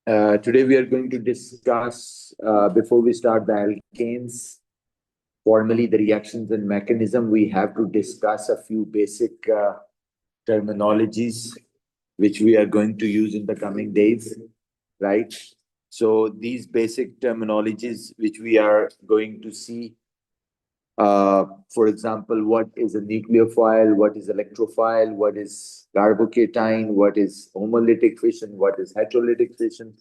Today we are going to discuss, before we start the alkanes, formally the reactions and mechanism, we have to discuss a few basic terminologies which we are going to use in the coming days, right? So these basic terminologies which we are going to see, for example, what is a nucleophile, what is electrophile, what is carbocation, what is homolytic fission, what is heterolytic fission.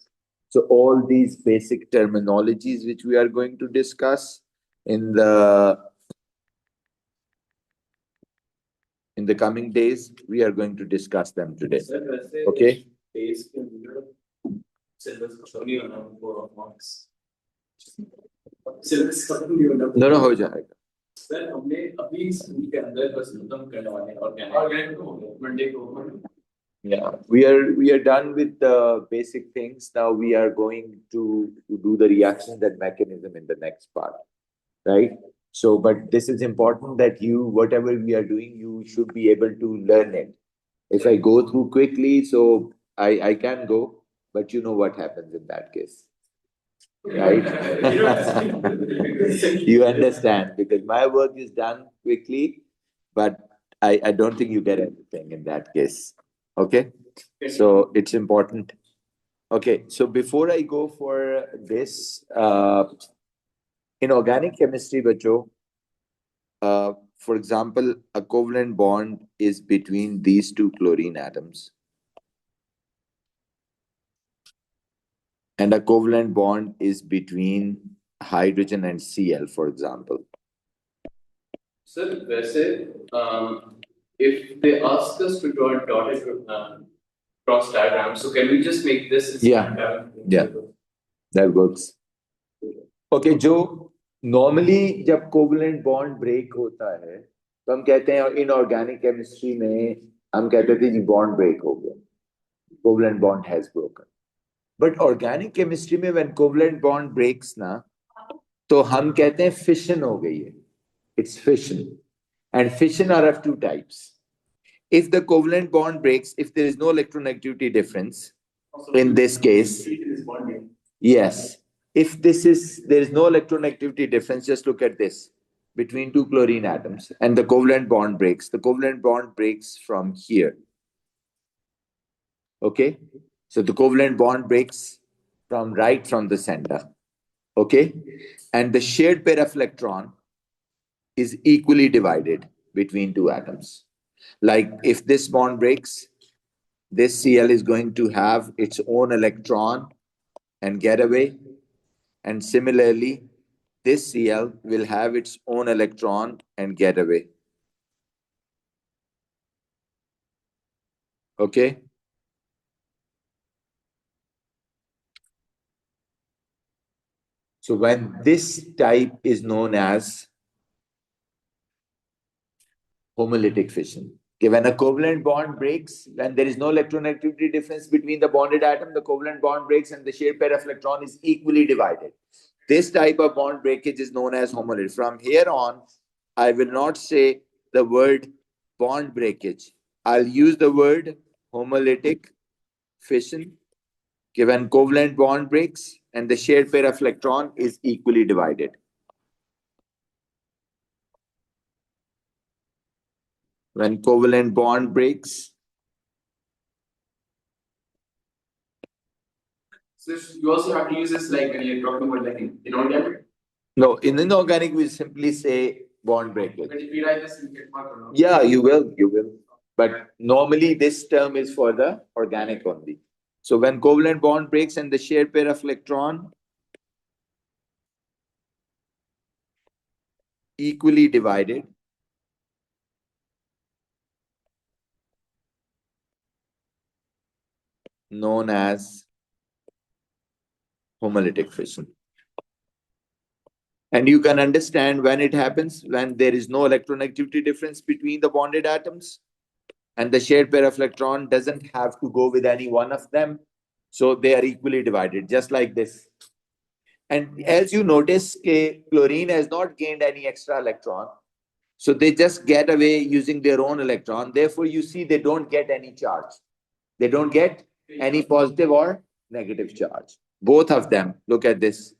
So all these basic terminologies which we are going to discuss in the coming days, we are going to discuss them today. Okay? No, हो जाएगा. Sir हमने अभी school के अंदर बस खत्म करवाने और Yeah, we are done with the basic things. Now we are going to do the reactions and mechanism in the next part, right? So, but this is important that you, whatever we are doing, you should be able to learn it. If I go through quickly, so I can go, but you know what happens in that case, right? You understand, because my work is done quickly, but I don't think you get anything in that case. Okay, so it's important. Okay, so before I go for this, in organic chemistry, bacho, for example, a covalent bond is between these two chlorine atoms. And a covalent bond is between hydrogen and Cl, for example. Sir, if they ask us to draw a dotted cross diagram, so can we just make this? Yeah, that works. Okay, जो normally जब covalent bond break होता है, तो हम कहते हैं inorganic chemistry में हम कहते थे कि bond break हो गया, covalent bond has broken. But organic chemistry में when covalent bond breaks ना, तो हम कहते हैं fission हो गई है. It's fission, and fission are of two types. If the covalent bond breaks, if there is no electronegativity difference, in this case, yes. If there is no electronegativity difference, just look at this, between two chlorine atoms, and the covalent bond breaks. The covalent bond breaks from here. Okay? So the covalent bond breaks from the center. Okay? And the shared pair of electron is equally divided between two atoms. Like if this bond breaks, this Cl is going to have its own electron and get away. And similarly, this Cl will have its own electron and get away. Okay? So when this type is known as homolytic fission. Okay, when a covalent bond breaks, when there is no electronegativity difference between the bonded atom, the covalent bond breaks and the shared pair of electron is equally divided. This type of bond breakage is known as homolytic. From here on, I will not say the word bond breakage. I'll use the word homolytic fission. Okay, when covalent bond breaks and the shared pair of electron is equally divided. When covalent bond breaks. So you also have to use this like when you're talking about like inorganic? No, in inorganic we simply say bond breakage. But if you write this in mark, yeah, you will. But normally this term is for the organic only. So when covalent bond breaks and the shared pair of electron equally divided, known as homolytic fission. And you can understand when it happens, when there is no electronegativity difference between the bonded atoms and the shared pair of electron doesn't have to go with any one of them. So they are equally divided, just like this. And as you notice, chlorine has not gained any extra electron. So they just get away using their own electron. Therefore, you see they don't get any charge. They don't get any positive or negative charge. Both of them. Look at this.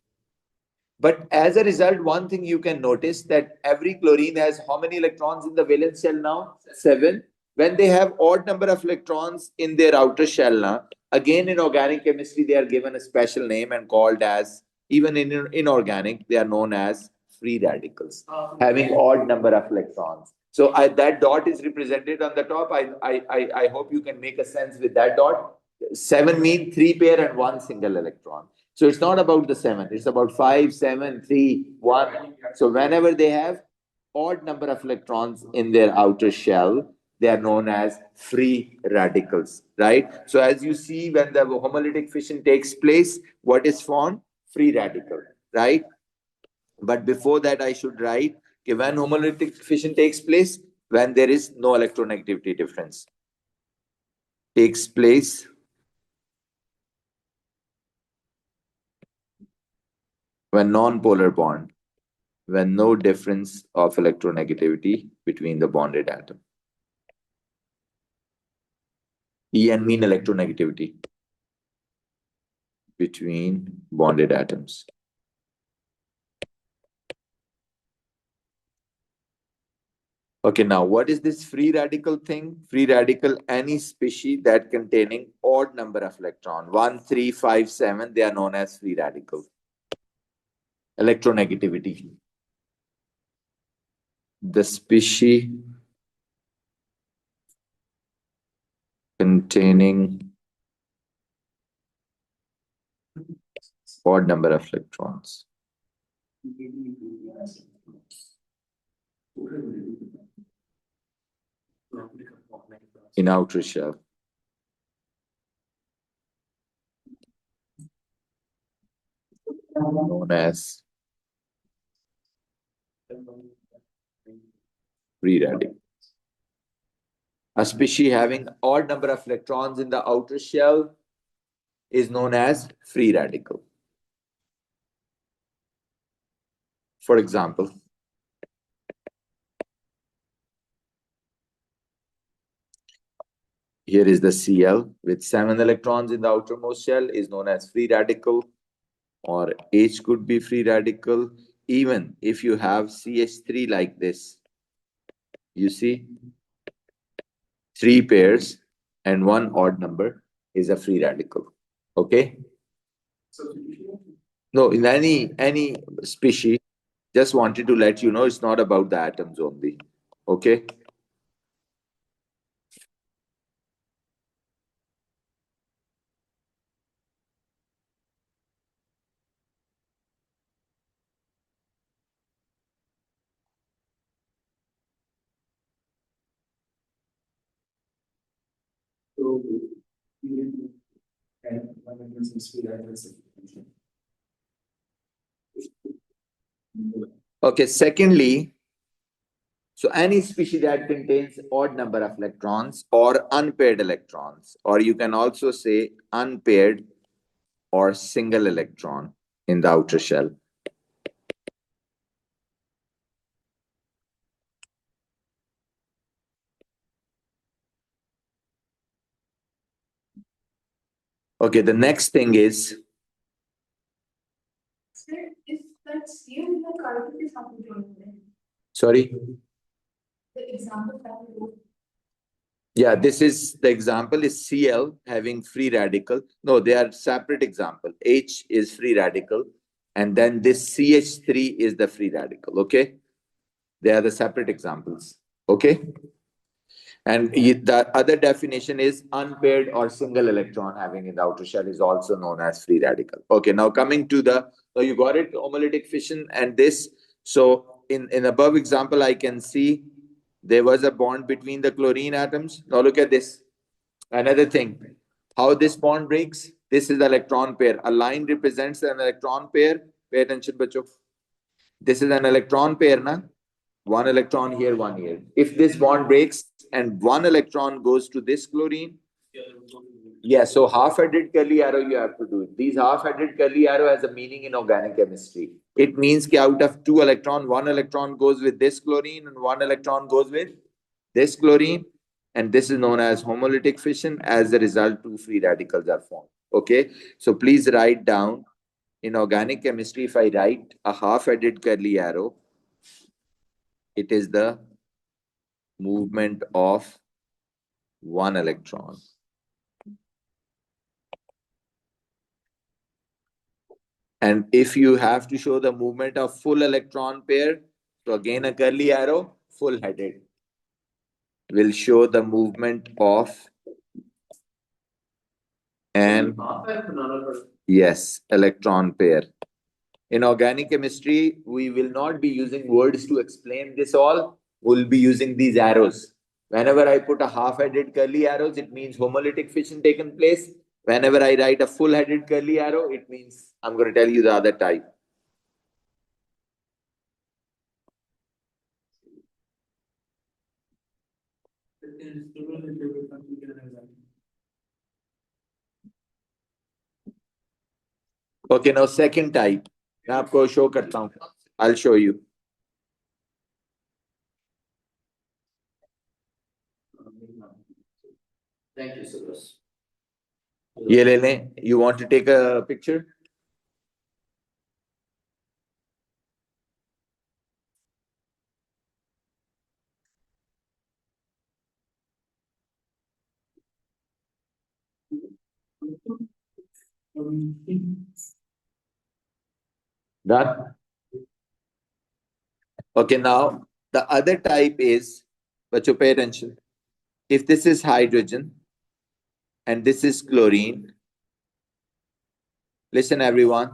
But as a result, one thing you can notice that every chlorine has how many electrons in the valence shell now? 7. When they have odd number of electrons in their outer shell now, again in organic chemistry, they are given a special name and called as, even in inorganic, they are known as free radicals, having odd number of electrons. So that dot is represented on the top. I hope you can make a sense with that dot. 7 mean 3 pair and 1 single electron. So it's not about the 7, it's about 5, 7, 3, 1. So whenever they have odd number of electrons in their outer shell, they are known as free radicals, right? So as you see, when the homolytic fission takes place, what is formed? Free radical, right? But before that, I should write, okay, when homolytic fission takes place, when there is no electronegativity difference. Takes place when non-polar bond, when no difference of electronegativity between the bonded atom. En mean electronegativity between bonded atoms. Okay, now what is this free radical thing? Free radical, any species that containing odd number of electron, 1, 3, 5, 7, they are known as free radical. Electronegativity. The species containing odd number of electrons. In outer shell. Known as free radical. A species having odd number of electrons in the outer shell is known as free radical. For example, here is the Cl with 7 electrons in the outermost shell is known as free radical, or H could be free radical. Even if you have CH3 like this, you see 3 pairs and 1 odd number is a free radical. Okay? No, in any species, just wanted to let you know it's not about the atoms only. Okay? Okay, secondly, so any species that contains odd number of electrons or unpaired electrons, or you can also say unpaired or single electron in the outer shell. Okay, the next thing is. Sir, if that's you, the carbon is not joined. Sorry? The example that we wrote. Yeah, this is the example is Cl having free radical. No, they are separate example. H is free radical. And then this CH3 is the free radical. Okay? They are the separate examples. Okay? And the other definition is unpaired or single electron having in the outer shell is also known as free radical. Okay, now coming to the, so you got it, homolytic fission and this. So in above example, I can see there was a bond between the chlorine atoms. Now look at this. Another thing, how this bond breaks. This is the electron pair. A line represents an electron pair. Pay attention, bacho. This is an electron pair, na? One electron here, one here. If this bond breaks and one electron goes to this chlorine, yeah, so half-headed curly arrow you have to do. These half-headed curly arrow has a meaning in organic chemistry. It means that out of 2 electrons, 1 electron goes with this chlorine and 1 electron goes with this chlorine. And this is known as homolytic fission. As a result, 2 free radicals are formed. Okay, so please write down in organic chemistry, if I write a half-headed curly arrow, it is the movement of one electron. And if you have to show the movement of full electron pair, so again a curly arrow, full-headed, will show the movement of an yes, electron pair. In organic chemistry, we will not be using words to explain this all. We'll be using these arrows. Whenever I put a half-headed curly arrows, it means homolytic fission taken place. Whenever I write a full-headed curly arrow, it means I'm going to tell you the other type. Okay, now second type. मैं आपको show करता हूँ. I'll show you. Thank you, sir. ये ले लें. You want to take a picture? Done. Okay, now the other type is, but you pay attention. If this is hydrogen and this is chlorine, listen everyone.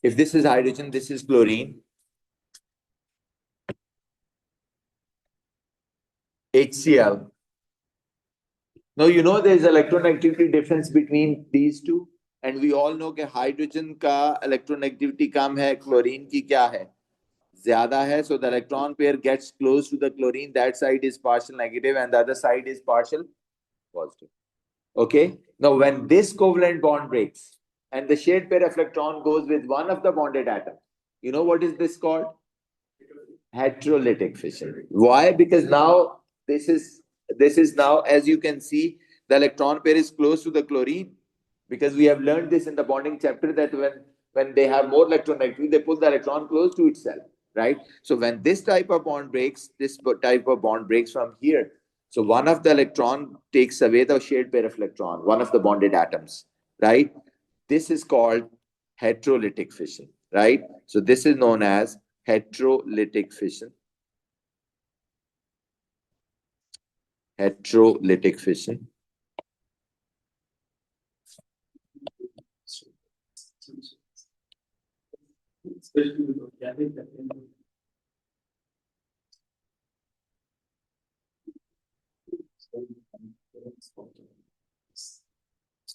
If this is hydrogen, this is chlorine. HCl. Now you know there is electronegativity difference between these two, and we all know that hydrogen का electronegativity कम है, chlorine की क्या है? ज़्यादा है, so the electron pair gets close to the chlorine. That side is partial negative, and the other side is partial positive. Okay. Now when this covalent bond breaks, and the shared pair of electron goes with one of the bonded atoms, you know what is this called? Heterolytic fission. Why? Because now this is now, as you can see, the electron pair is close to the chlorine, because we have learned this in the bonding chapter that when they have more electronegativity, they pull the electron close to itself, right? So when this type of bond breaks, this type of bond breaks from here. So one of the electron takes away the shared pair of electron, one of the bonded atoms, right? This is called heterolytic fission, right? So this is known as heterolytic fission. Heterolytic fission.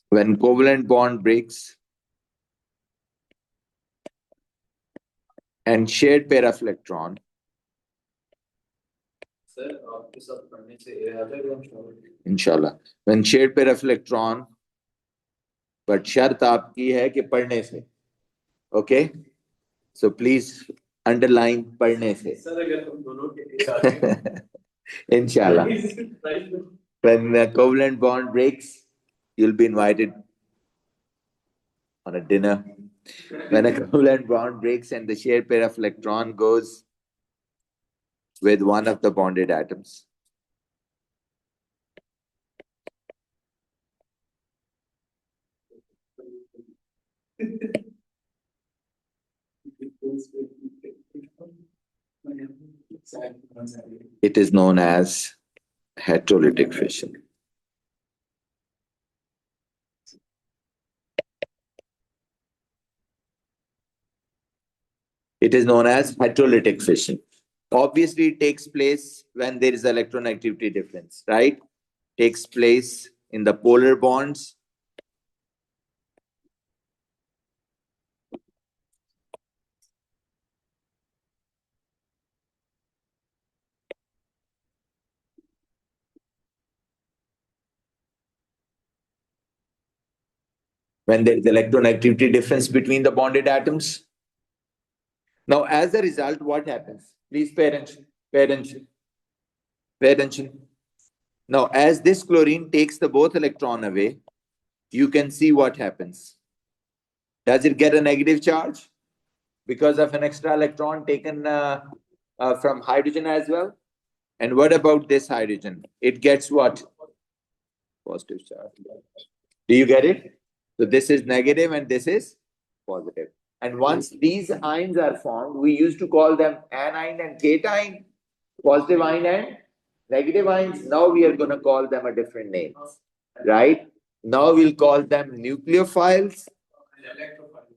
When covalent bond breaks and shared pair of electron. Inshallah. When shared pair of electron, but शर्त आपकी है कि पढ़ने से. Okay? So please underline पढ़ने से. Inshallah. When the covalent bond breaks, you'll be invited on a dinner. When a covalent bond breaks and the shared pair of electron goes with one of the bonded atoms. It is known as heterolytic fission. It is known as heterolytic fission. Obviously, it takes place when there is electronegativity difference, right? Takes place in the polar bonds. When there is electronegativity difference between the bonded atoms. Now, as a result, what happens? Please pay attention. Pay attention. Pay attention. Now, as this chlorine takes the both electron away, you can see what happens. Does it get a negative charge because of an extra electron taken from hydrogen as well? And what about this hydrogen? It gets what? Positive charge. Do you get it? So this is negative and this is positive. And once these ions are formed, we used to call them anion and cation, positive ion and negative ions. Now we are going to call them a different name, right? Now we'll call them nucleophiles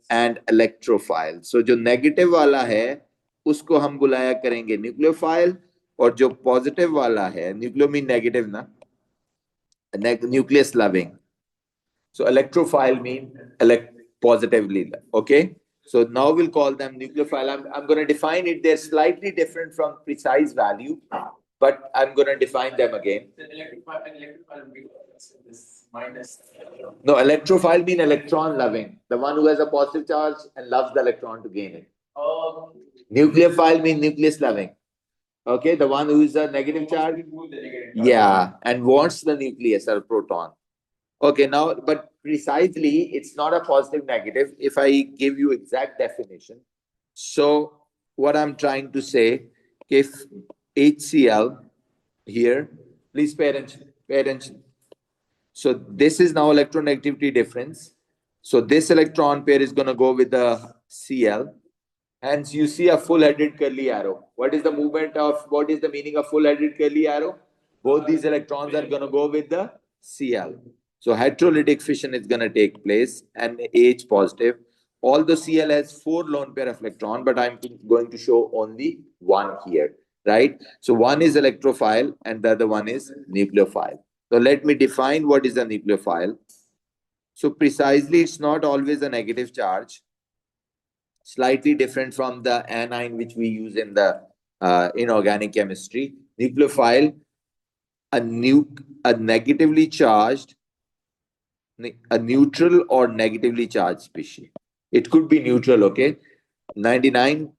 and electrophiles. So जो negative वाला है, उसको हम बुलाया करेंगे nucleophile, और जो positive वाला है, nucleo mean negative ना, nucleus loving. So electrophile mean positively, okay? So now we'll call them nucleophile. I'm going to define it. They're slightly different from precise value, but I'm going to define them again. No, electrophile mean electron loving, the one who has a positive charge and loves the electron to gain it. Nucleophile mean nucleus loving. Okay, the one who is a negative charge. Yeah, and wants the nucleus or proton. Okay, now, but precisely, it's not a positive negative. If I give you exact definition, so what I'm trying to say, if HCl here, please pay attention, pay attention. So this is now electronegativity difference. So this electron pair is going to go with the Cl. Hence, you see a full-headed curly arrow. What is the movement of, what is the meaning of full-headed curly arrow? Both these electrons are going to go with the Cl. So heterolytic fission is going to take place and H positive. Although Cl has 4 lone pair of electron, but I'm going to show only one here, right? So one is electrophile and the other one is nucleophile. So let me define what is a nucleophile. So precisely, it's not always a negative charge. Slightly different from the anion which we use in the inorganic chemistry. Nucleophile, a negatively charged, a neutral or negatively charged species. It could be neutral, okay? 99%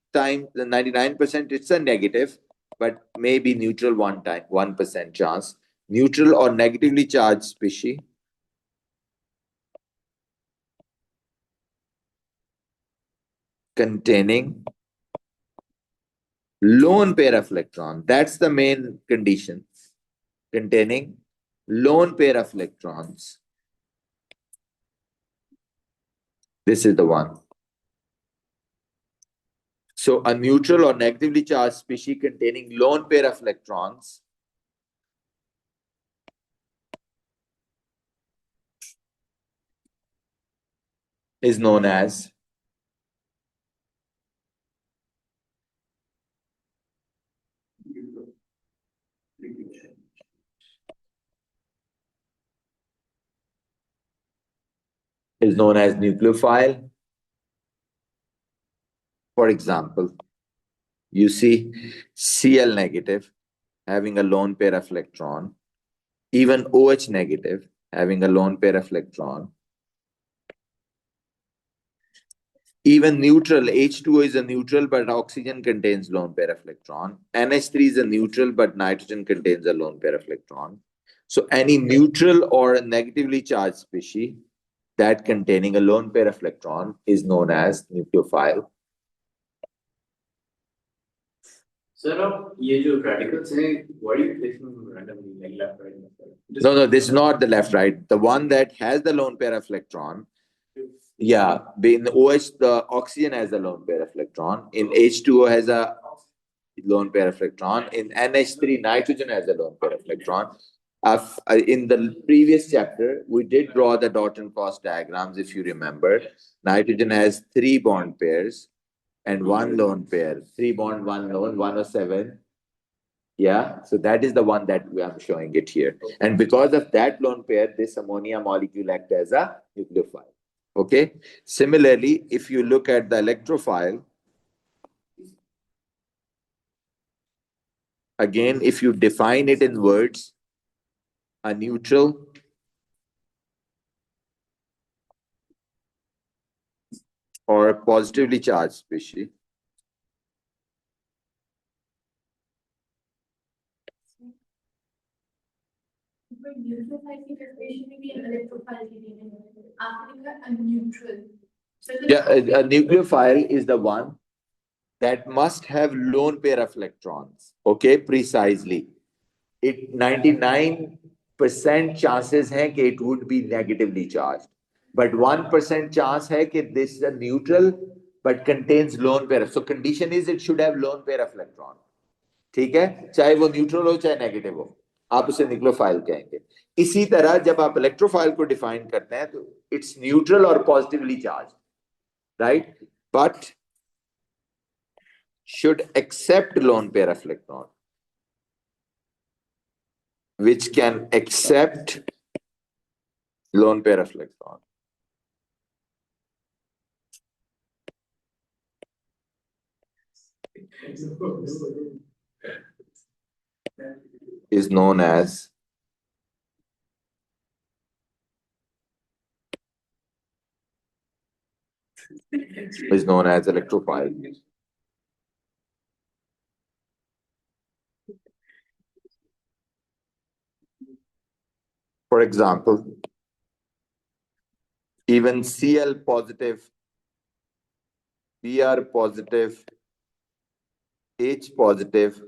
it's a negative, but maybe neutral 1% chance. Neutral or negatively charged species. Containing lone pair of electron. That's the main condition. Containing lone pair of electrons. This is the one. So a neutral or negatively charged species containing lone pair of electrons is known as nucleophile. For example, you see Cl negative having a lone pair of electron, even OH negative having a lone pair of electron, even neutral, H2O is a neutral but oxygen contains lone pair of electron, NH3 is a neutral but nitrogen contains a lone pair of electron. So any neutral or negatively charged species that containing a lone pair of electron is known as nucleophile. Sir, these radicals, what are you placing randomly, like left, right, left, right? No, this is not the left, right. The one that has the lone pair of electron. Yeah, in OH, the oxygen has a lone pair of electron. In H2O has a lone pair of electron. In NH3, nitrogen has a lone pair of electron. In the previous chapter, we did draw the dot and cross diagrams, if you remember. Nitrogen has 3 bond pairs and 1 lone pair. 3 bond, 1 lone, 107. Yeah, so that is the one that I'm showing it here. And because of that lone pair, this ammonia molecule acts as a nucleophile. Okay. Similarly, if you look at the electrophile, again, if you define it in words, a neutral or a positively charged species but nucleophile की definition में भी electrophile की दी है. आपने लिखा a neutral. So Yeah, a nucleophile is the one that must have lone pair of electrons. Okay, precisely. It 99% chances हैं कि it would be negatively charged, but 1% chance है कि this is a neutral but contains lone pair. So condition is it should have lone pair of electron. ठीक है, चाहे वो neutral हो चाहे नेगेटिव हो, आप उसे न्यूक्लियोफाइल कहेंगे. इसी तरह जब आप इलेक्ट्रोफाइल को डिफाइन करते हैं तो इट्स न्यूट्रल और positively charge, right, but should accept lone pair of electron, which can accept lone pair of electron, is known as electrophile. For example, even Cl positive, Br positive, H positive,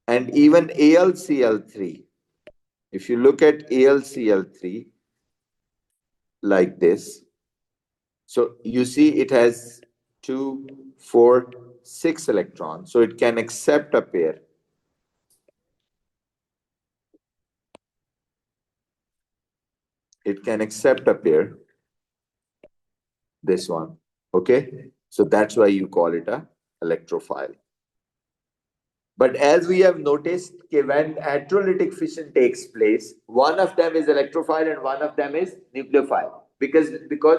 and even AlCl3. If you look at AlCl3 like this, so you see it has 2, 4, 6 electrons, so it can accept a pair. It can accept a pair, this one, okay? So that's why you call it a electrophile. But as we have noticed, when heterolytic fission takes place, one of them is electrophile and one of them is nucleophile. Because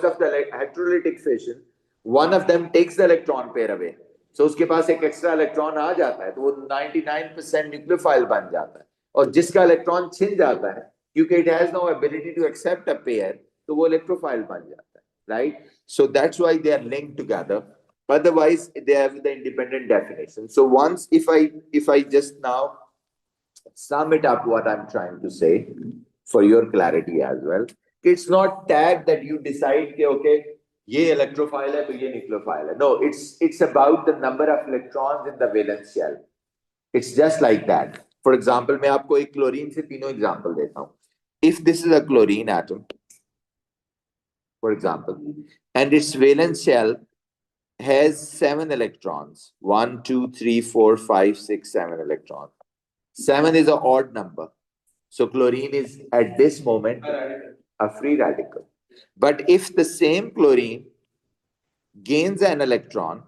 of the heterolytic fission, one of them takes the electron pair away. So उसके पास एक extra electron आ जाता है, तो वो 99% nucleophile बन जाता है. और जिसका electron छिन जाता है, क्योंकि it has no ability to accept a pair, तो वो electrophile बन जाता है, right? So that's why they are linked together. Otherwise, they have the independent definition. So once, if I just now sum it up, what I'm trying to say for your clarity as well, it's not that you decide कि okay, ये electrophile है तो ये nucleophile है. No, it's about the number of electrons in the valence shell. It's just like that. For example, मैं आपको एक chlorine से तीनों एग्जांपल देता हूँ. If this is a chlorine atom, for example, and its valence shell has 7 electrons. 1, 2, 3, 4, 5, 6, 7 electrons. 7 is an odd number. So chlorine is at this moment a free radical. But if the same chlorine gains an electron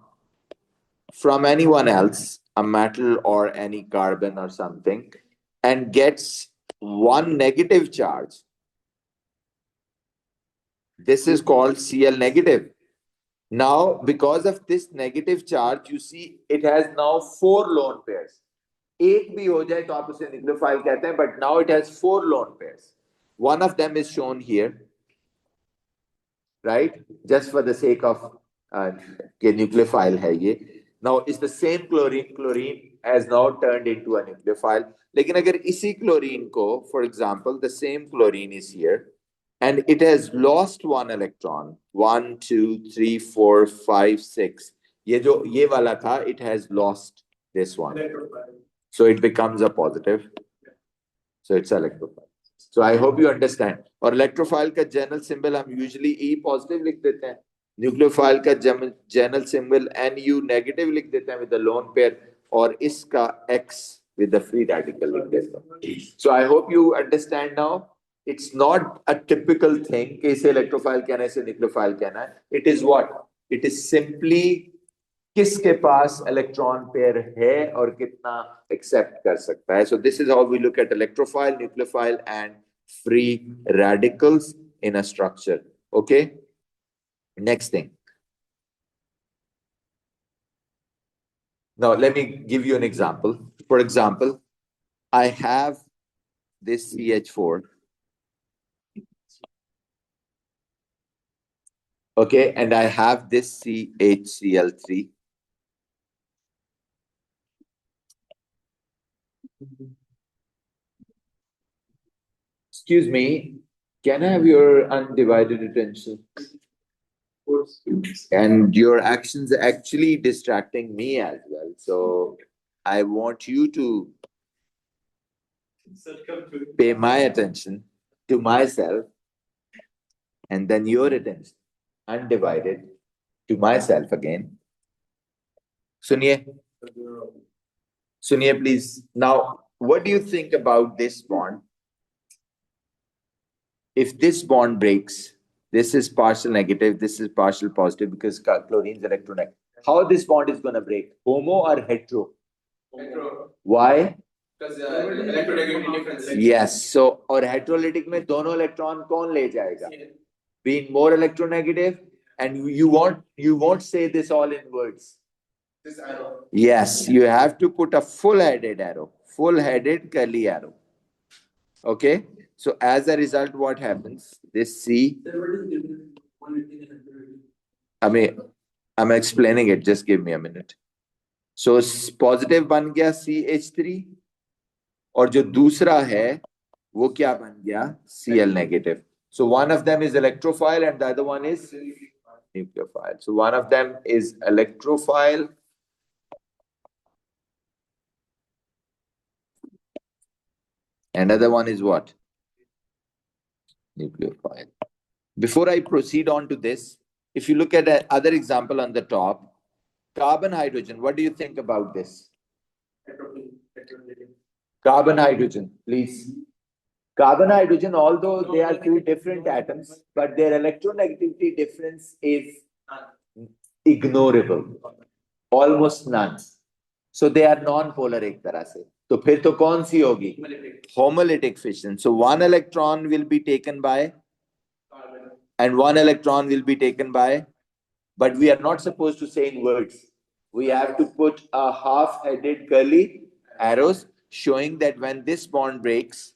from anyone else, a metal or any carbon or something, and gets one negative charge, this is called Cl negative. Now, because of this negative charge, you see it has now 4 lone pairs. एक भी हो जाए तो आप उसे nucleophile कहते हैं, but now it has 4 lone pairs. One of them is shown here, right? Just for the sake of कि nucleophile है ये. Now, it's the same chlorine. Chlorine has now turned into a nucleophile. लेकिन अगर इसी chlorine को, for example, the same chlorine is here, and it has lost one electron. 1, 2, 3, 4, 5, 6. ये वाला था, it has lost this one. So it becomes a positive. So it's electrophile. So I hope you understand. और electrophile का general symbol हम usually E positive लिख देते हैं. Nucleophile का general symbol Nu negative लिख देते हैं with the lone pair, और इसका X with the free radical लिख देते हैं. So I hope you understand now. It's not a typical thing कि इसे electrophile कहना है, इसे nucleophile कहना है. It is what? It is simply किसके पास इलेक्ट्रॉन पेयर है और कितना एक्सेप्ट कर सकता है. So this is how we look at electrophile, nucleophile and free radicals in a structure. Okay, next thing. Now let me give you an example. For example, I have this CH4, okay, and I have this CHCl3. Excuse me, can I have your undivided attention? And your actions are actually distracting me as well. So I want you to pay my attention to myself and then your attention undivided to myself again. Suniye, Suniye, please. Now, what do you think about this bond? If this bond breaks, this is partial negative, this is partial positive because chlorine's electronegative. How this bond is going to break? Homo or hetero? Hetero. Why? Because electronegativity difference. Yes. So, और heterolytic में दोनों electron कौन ले जाएगा? Being more electronegative, and you won't say this all in words. This arrow. Yes, you have to put a full-headed arrow, full-headed curly arrow. Okay. So as a result, what happens? This C. I mean, I'm explaining it. Just give me a minute. So positive बन गया CH3 और जो दूसरा है वो क्या बन गया Cl negative. So one of them is electrophile and the other one is nucleophile. So one of them is electrophile. Another one is what? Nucleophile. Before I proceed on to this, if you look at another example on the top, carbon hydrogen, what do you think about this? Carbon hydrogen, please. Carbon hydrogen, although they are two different atoms, but their electronegativity difference is ignorable, almost none. So they are non-polar एक तरह से. तो फिर तो कौन सी होगी? Homolytic fission. So one electron will be taken by and one electron will be taken by, but we are not supposed to say in words. We have to put a half-headed curly arrows showing that when this bond breaks,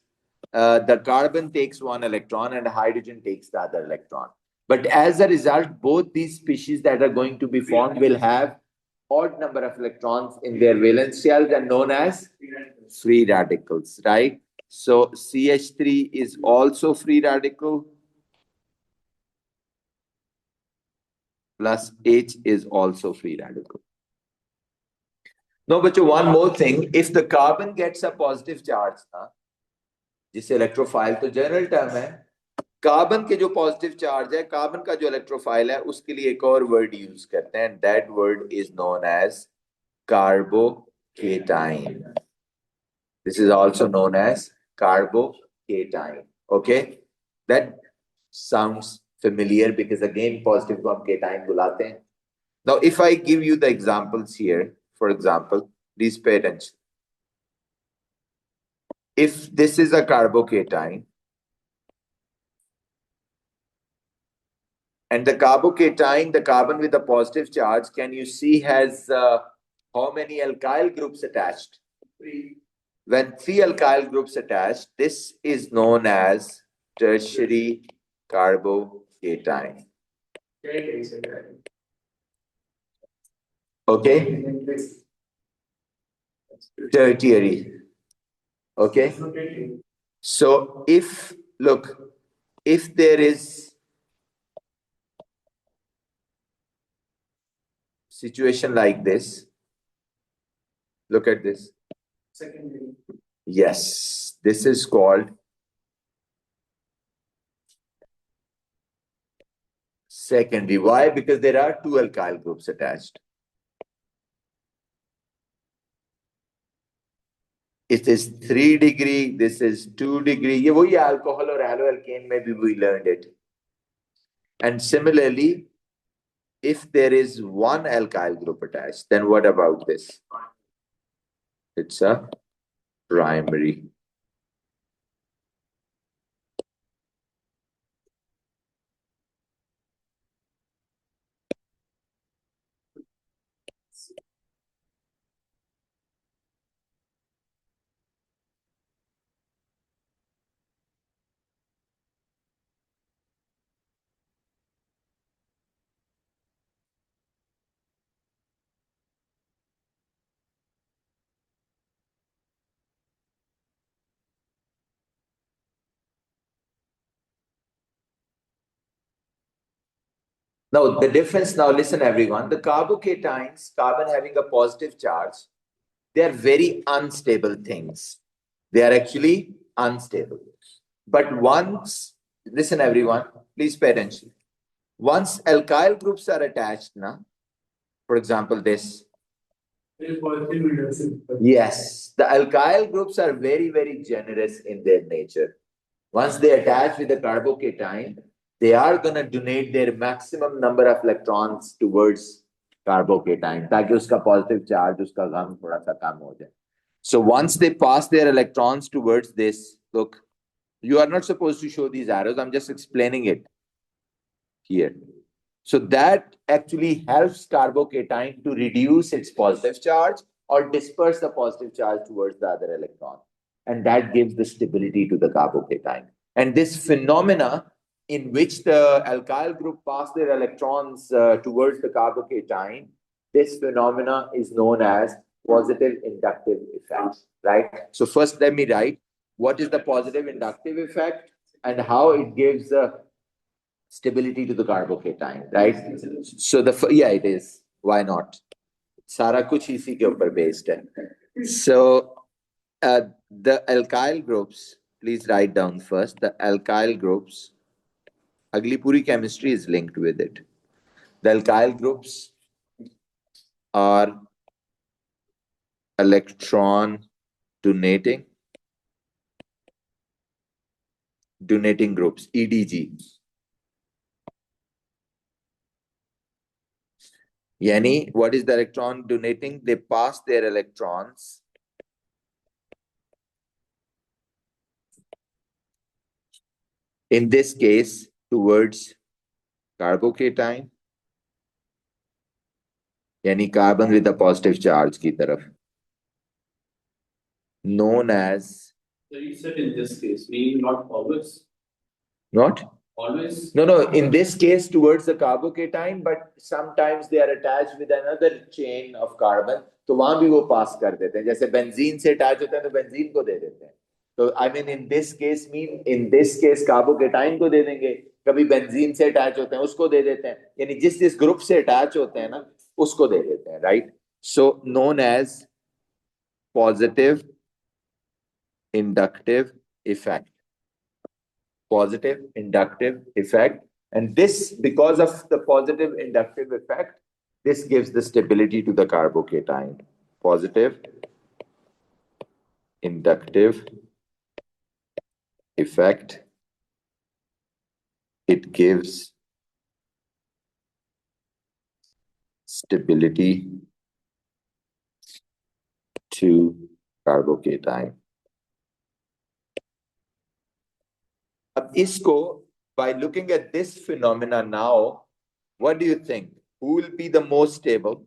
the carbon takes one electron and hydrogen takes the other electron. But as a result, both these species that are going to be formed will have odd number of electrons in their valence shells and known as free radicals, right? So CH3 is also free radical. Plus H is also free radical. No, but one more thing. If the carbon gets a positive charge, जिसे electrophile तो general term है, carbon के जो positive charge है, carbon का जो electrophile है, उसके लिए एक और वर्ड यूज करते हैं, that word is known as carbocation. This is also known as carbocation. Okay, that sounds familiar because again positive को हम cation बुलाते हैं. Now, if I give you the examples here, for example, please pay attention. If this is a carbocation, and the carbocation, the carbon with a positive charge, can you see has how many alkyl groups attached? 3. When 3 alkyl groups attached, this is known as tertiary carbocation. Okay? Tertiary. Okay? So if there is situation like this, look at this. Secondary. Yes, this is called secondary. Why? Because there are 2 alkyl groups attached. It is 3 degree, this is 2 degree. ये वही alcohol और haloalkane में भी we learned it. And similarly, if there is 1 alkyl group attached, then what about this? It's a primary. Now, the difference now, listen everyone, the carbocations, carbon having a positive charge, they are very unstable things. They are actually unstable. But once, listen everyone, please pay attention. Once alkyl groups are attached, now, for example, this. Yes, the alkyl groups are very, very generous in their nature. Once they attach with the carbocation, they are going to donate their maximum number of electrons towards carbocation, ताकि उसका positive charge, उसका गम थोड़ा सा कम हो जाए. So once they pass their electrons towards this, look, you are not supposed to show these arrows. I'm just explaining it here. So that actually helps carbocation to reduce its positive charge or disperse the positive charge towards the other electron. And that gives the stability to the carbocation. And this phenomena in which the alkyl group pass their electrons towards the carbocation, this phenomena is known as positive inductive effect, right? So first let me write what is the positive inductive effect and how it gives the stability to the carbocation, right? So yeah, it is. Why not? सारा कुछ इसी के ऊपर based है. So the alkyl groups, please write down first. The alkyl groups, अगली पूरी chemistry is linked with it. The alkyl groups are electron donating groups, EDG. Yani, what is the electron donating? They pass their electrons in this case towards carbocation, yani carbon with a positive charge की तरफ, known as. So you said in this case, meaning not always. Not? Always? No. In this case, towards the carbocation, but sometimes they are attached with another chain of carbon. तो वहां भी वो पास कर देते हैं. जैसे बेंजीन से attach होता है तो बेंजीन को दे देते हैं. तो I mean in this case carbocation को दे देंगे. कभी बेंजीन से अटैच होते हैं उसको दे देते हैं. यानी जिस ग्रुप से अटैच होते हैं ना उसको दे देते हैं. Right? So known as positive inductive effect. Positive inductive effect. And this, because of the positive inductive effect, this gives the stability to the carbocation. Positive inductive effect. It gives stability to carbocation. अब इसको, by looking at this phenomena now, what do you think? Who will be the most stable?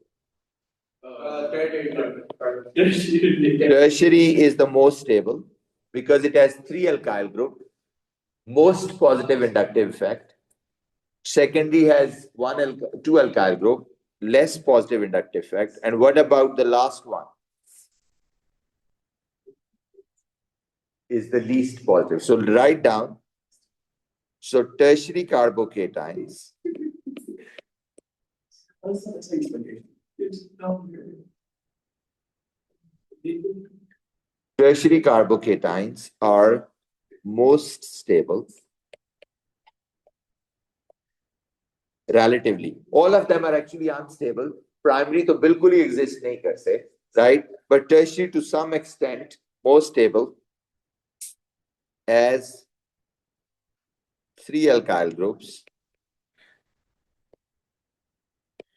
Tertiary is the most stable because it has 3 alkyl group, most positive inductive effect. Secondary has 2 alkyl group, less positive inductive effect. And what about the last one? Is the least positive. So write down. So tertiary carbocations. Tertiary carbocations are most stable relatively. All of them are actually unstable. Primary to bilkul exist nahi kar se, right? But tertiary to some extent more stable as 3 alkyl groups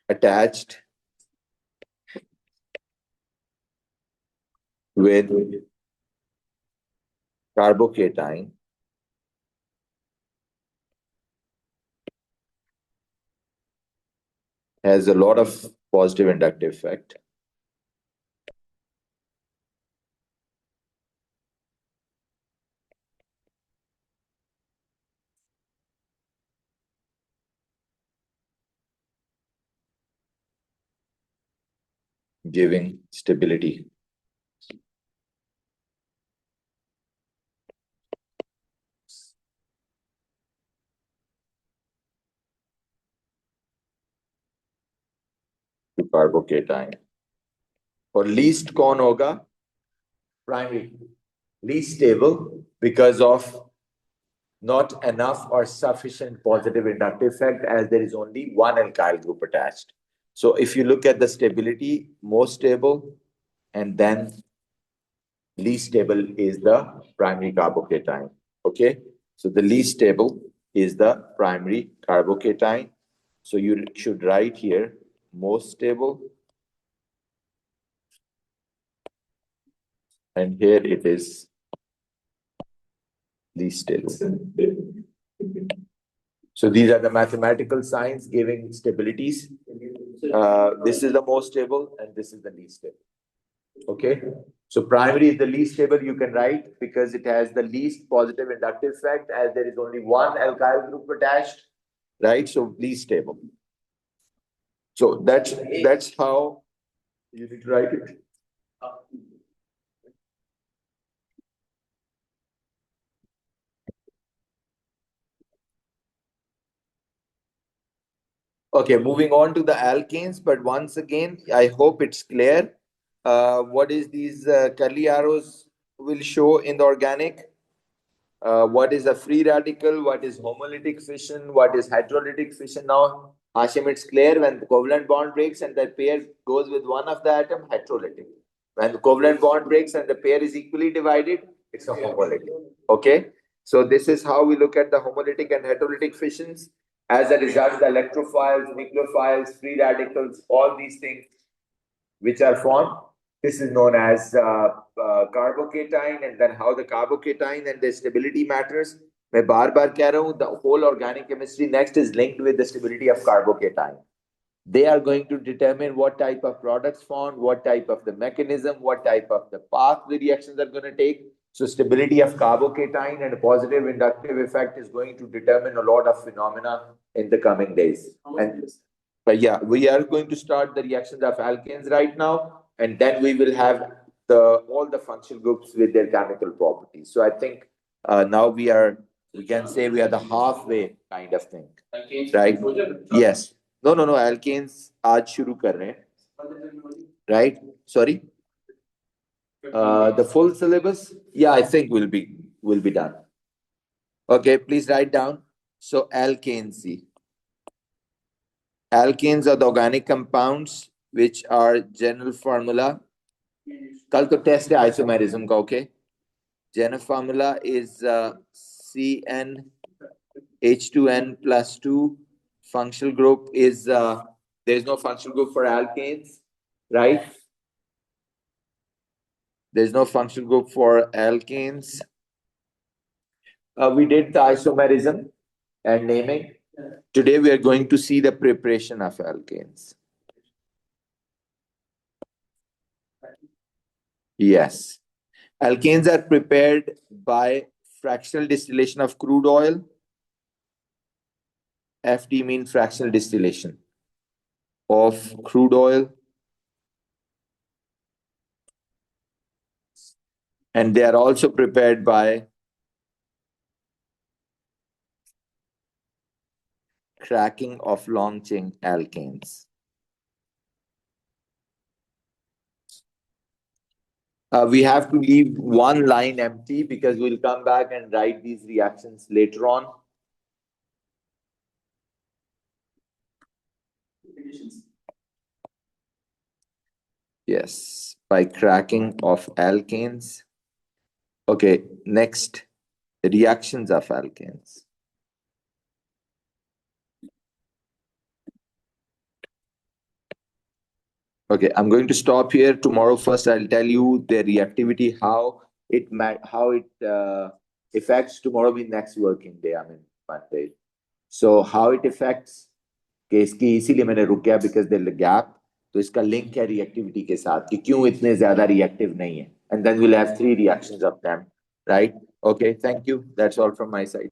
attached with carbocation has a lot of positive inductive effect. Giving stability. to carbocation. और least कौन होगा? Primary. Least stable because of not enough or sufficient positive inductive effect, as there is only one alkyl group attached. So if you look at the stability, most stable and then least stable is the primary carbocation. Okay, so the least stable is the primary carbocation. So you should write here most stable, and here it is least stable. So these are the mathematical signs giving stabilities. This is the most stable and this is the least stable. Okay, so primary is the least stable, you can write, because it has the least positive inductive effect, as there is only one alkyl group attached, right? So least stable. So that's how you need to write it. Okay, moving on to the alkanes, but once again, I hope it's clear. What is these curly arrows will show in the organic? What is a free radical? What is homolytic fission? What is heterolytic fission? Now, Hashim, it's clear when the covalent bond breaks and the pair goes with one of the atom, heterolytic. When the covalent bond breaks and the pair is equally divided, it's a homolytic. Okay, so this is how we look at the homolytic and heterolytic fissions. As a result, the electrophiles, nucleophiles, free radicals, all these things which are formed, this is known as carbocation, and then how the carbocation and the stability matters. मैं बार बार कह रहा हूँ, the whole organic chemistry next is linked with the stability of carbocation. They are going to determine what type of products formed, what type of the mechanism, what type of the path the reactions are going to take. So stability of carbocation and a positive inductive effect is going to determine a lot of phenomena in the coming days. But yeah, we are going to start the reactions of alkanes right now, and then we will have all the functional groups with their chemical properties. So I think now we can say we are the halfway kind of thing, right? Yes. No. Alkanes आज शुरू कर रहे हैं, right? Sorry. The full syllabus, yeah, I think will be done. Okay, please write down. So alkanes. Alkanes are the organic compounds which are general formula. कल तो test है isomerism का, okay? General formula is CnH2n plus 2. Functional group is there is no functional group for alkanes, right? There's no functional group for alkanes. We did the isomerism and naming. Today we are going to see the preparation of alkanes. Yes. Alkanes are prepared by fractional distillation of crude oil. FD means fractional distillation of crude oil. And they are also prepared by cracking of long chain alkanes. We have to leave one line empty because we'll come back and write these reactions later on. Yes, by cracking of alkanes. Okay, next, reactions of alkanes. Okay, I'm going to stop here. Tomorrow first I'll tell you the reactivity, how it affects. Tomorrow be next working day, I mean Monday. So how it affects case की, इसीलिए मैंने रुक गया because there is a gap. तो इसका link है reactivity के साथ कि क्यों इतने ज्यादा रिएक्टिव नहीं है, and then we'll have 3 reactions of them, right? Okay, thank you. That's all from my side.